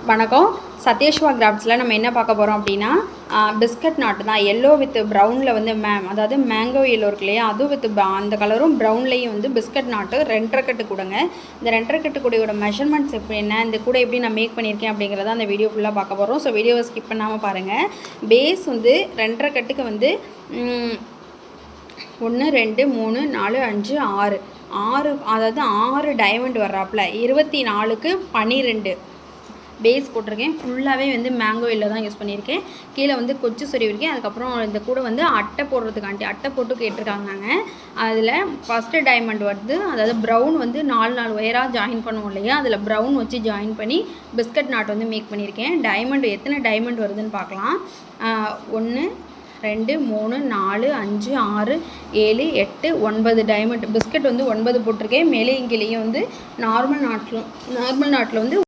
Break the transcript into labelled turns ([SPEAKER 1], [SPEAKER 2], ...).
[SPEAKER 1] வணக்கம். சத்யஸ்வா கிராஃப்ட்ஸில் நம்ம என்ன பார்க்க போகிறோம் அப்படின்னா பிஸ்கட் நாட்டு தான். எல்லோ வித் ப்ரௌனில் வந்து அதாவது மேங்கோ எல்லோ இருக்கு இல்லையா, அதுவும் வித் அந்த கலரும் ப்ரௌன்லேயும் வந்து பிஸ்கட் நாட்டு 2.5 கட்டு கூடங்க. இந்த 2.5 கட்டு கூடையோட மெஷர்மெண்ட்ஸ் எப்படி என்ன, இந்த கூட எப்படி நான் மேக் பண்ணியிருக்கேன் அப்படிங்கிறத அந்த வீடியோ ஃபுல்லாக பார்க்க போகிறோம். ஸோ வீடியோவை ஸ்கிப் பண்ணாமல் பாருங்கள். பேஸ் வந்து 2.5 கட்டுக்கு வந்து 1 2 3 4 5 6 அதாவது 6 டைமண்ட் வர்றாப்புல 24க்கு 12 பேஸ் போட்டிருக்கேன். ஃபுல்லாகவே வந்து மேங்கோ எல்லோ தான் யூஸ் பண்ணியிருக்கேன். கீழே வந்து கொச்சு சொருவிருக்கேன். அதுக்கப்புறம் இந்த கூட வந்து அட்டை போடுறதுக்காண்டி அட்டை போட்டு கேட்டிருக்காங்க. அதில் ஃபஸ்ட்டு டைமண்ட் வந்து அதாவது ப்ரௌன் வந்து 4 ஒயராக ஜாயின் பண்ணுவோம் இல்லையா, அதில் ப்ரௌன் வச்சு ஜாயின் பண்ணி பிஸ்கட் நாட் வந்து மேக் பண்ணியிருக்கேன். டைமண்ட் எத்தனை டைமண்ட் வருதுன்னு பார்க்கலாம். 1 2 3 4 5 6 7 8 9 டைமண்ட் பிஸ்கட் வந்து 9 போட்டிருக்கேன். மேலே கீழேயும் வந்து நார்மல் நாட்டில் வந்து